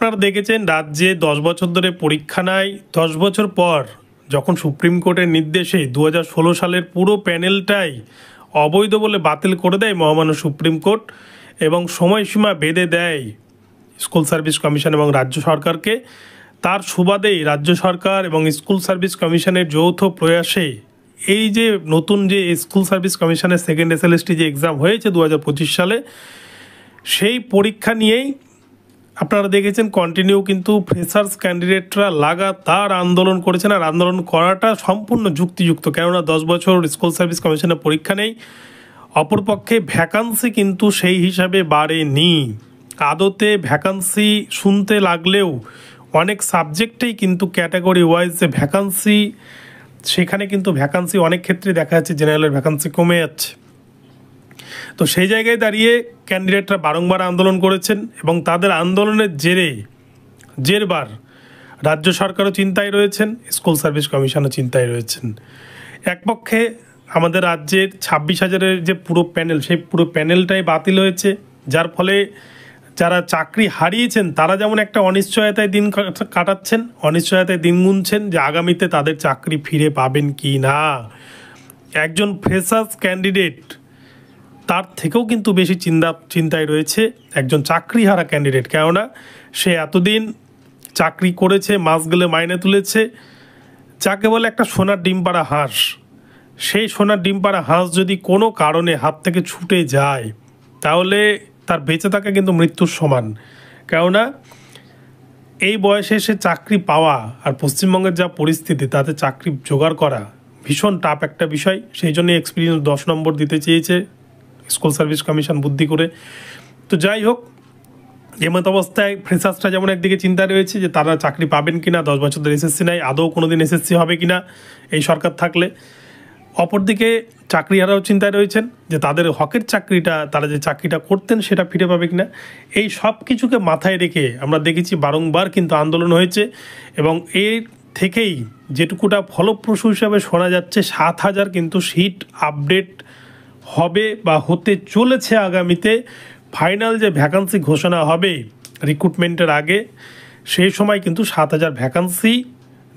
আপনারা দেখেছেন রাজ্যে 10 বছর ধরে পরীক্ষা নাই। 10 বছর পর যখন সুপ্রিম কোর্টের নির্দেশে 2016 সালের পুরো প্যানেলটাই অবৈধ বলে বাতিল করে দেয় মহামান্য সুপ্রিম কোর্ট এবং সময়সীমা বেঁধে দেয় স্কুল সার্ভিস কমিশন এবং রাজ্য সরকারকে, তার সুবাদেই রাজ্য সরকার এবং স্কুল সার্ভিস কমিশনের যৌথ প্রয়াসে এই যে নতুন যে স্কুল সার্ভিস কমিশনের সেকেন্ড এসএলএসটি যে এক্সাম হয়েছে 2025 সালে, সেই পরীক্ষা নিয়েই আপনারা দেখেছেন কন্টিনিউ কিন্তু ফ্রেশার্স ক্যান্ডিডেটরা লাগাতার আন্দোলন করেছেন। আর আন্দোলন করাটা সম্পূর্ণ যুক্তিযুক্ত, কেননা 10 বছর স্কুল সার্ভিস কমিশনের পরীক্ষা নেই। অপরপক্ষে ভ্যাকান্সি কিন্তু সেই হিসাবে বাড়েনি। আদতে ভ্যাকান্সি শুনতে লাগলেও অনেক সাবজেক্টেই কিন্তু ক্যাটাগরি ওয়াইজ যে ভ্যাকান্সি, সেখানে কিন্তু ভ্যাকান্সি অনেক ক্ষেত্রে দেখা যাচ্ছে জেনারেলের ভ্যাকান্সি কমে যাচ্ছে। তো সেই জায়গায় দাঁড়িয়ে ক্যান্ডিডেটরা বারংবার আন্দোলন করেছেন এবং তাদের আন্দোলনের জেরবার রাজ্য সরকারও চিন্তায় রয়েছেন, স্কুল সার্ভিস কমিশনও চিন্তায় রয়েছেন। একপক্ষে আমাদের রাজ্যের 26,000-এর যে পুরো প্যানেল, সেই পুরো প্যানেলটাই বাতিল হয়েছে, যার ফলে যারা চাকরি হারিয়েছেন তারা যেমন একটা অনিশ্চয়তায় দিন কাটাচ্ছেন, অনিশ্চয়তায় দিন গুনছেন যে আগামীতে তাদের চাকরি ফিরে পাবেন কি না। একজন ফ্রেশার্স ক্যান্ডিডেট তার থেকেও কিন্তু বেশি চিন্তায় রয়েছে একজন চাকরিহারা ক্যান্ডিডেট, কেননা সে এতদিন চাকরি করেছে, মাস গেলে মাইনে তুলেছে, যাকে বলে একটা সোনার ডিম পাড়া হাঁস। সেই সোনার ডিম পাড়া হাঁস যদি কোনো কারণে হাত থেকে ছুটে যায় তাহলে তার বেঁচে থাকা কিন্তু মৃত্যুর সমান, কেননা এই বয়সে সে চাকরি পাওয়া আর পশ্চিমবঙ্গের যা পরিস্থিতি তাতে চাকরি জোগাড় করা ভীষণ টাফ একটা বিষয়। সেই জন্য এক্সপিরিয়েন্স 10 নম্বর দিতে চেয়েছে স্কুল সার্ভিস কমিশন বুদ্ধি করে। তো যাই হোক, এমত অবস্থায় ফ্রেশার্সরা যেমন একদিকে চিন্তা রয়েছে যে তারা চাকরি পাবেন কিনা, 10 বছর ধরে এসএসসি নাই, আদৌ কোনো দিন এসএসসি হবে কিনা এই সরকার থাকলে। অপরদিকে চাকরিহারাও চিন্তায় রয়েছেন যে তাদের হকের চাকরিটা, তারা যে চাকরিটা করতেন সেটা ফিরে পাবে কিনা। এই সব কিছুকে মাথায় রেখে আমরা দেখেছি বারংবার কিন্তু আন্দোলন হয়েছে এবং এর থেকেই যেটুকুটা ফলপ্রসূ হিসাবে শোনা যাচ্ছে 7,000 কিন্তু সিট আপডেট হবে বা হতে চলেছে আগামীতে। ফাইনাল যে ভ্যাকান্সি ঘোষণা হবে রিক্রুটমেন্টের আগে, সেই সময় কিন্তু 7,000 ভ্যাকান্সি,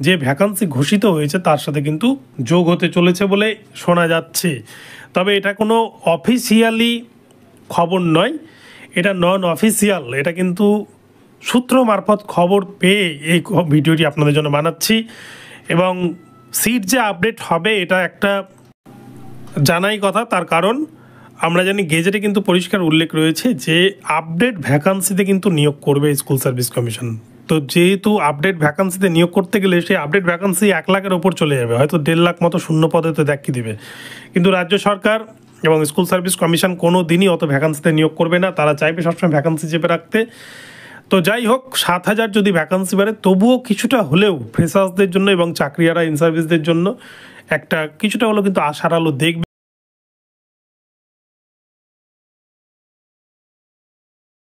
যে ভ্যাকান্সি ঘোষিত হয়েছে তার সাথে কিন্তু যোগ হতে চলেছে বলে শোনা যাচ্ছে। তবে এটা কোনো অফিসিয়ালি খবর নয়, এটা নন অফিসিয়াল, এটা কিন্তু সূত্র মারফত খবর পেয়ে এই ভিডিওটি আপনাদের জন্য বানাচ্ছি। এবং সিট যে আপডেট হবে এটা একটা জানাই কথা, তার কারণ আমরা জানি গেজেটে কিন্তু পরিষ্কার উল্লেখ রয়েছে যে আপডেট ভ্যাকান্সিতে কিন্তু নিয়োগ করবে স্কুল সার্ভিস কমিশন। তো যেহেতু আপডেট ভ্যাকান্সিতে নিয়োগ করতে গেলে সেই আপডেট ভ্যাকান্সি 1 লাখের ওপর চলে যাবে, হয়তো 1.5 লাখ মতো শূন্য পদে তো দেখিয়ে দেবে। কিন্তু রাজ্য সরকার এবং স্কুল সার্ভিস কমিশন কোনো দিনই অত ভ্যাকান্সিতে নিয়োগ করবে না, তারা চাইবে সবসময় ভ্যাকান্সি চেপে রাখতে। তো যাই হোক, 7,000 যদি ভ্যাকান্সি বাড়ে তবুও কিছুটা হলেও ফ্রেশার্সদের জন্য এবং চাকরিহারা ইন সার্ভিসদের জন্য একটা কিছুটা হলেও কিন্তু আশার আলো দেখবে।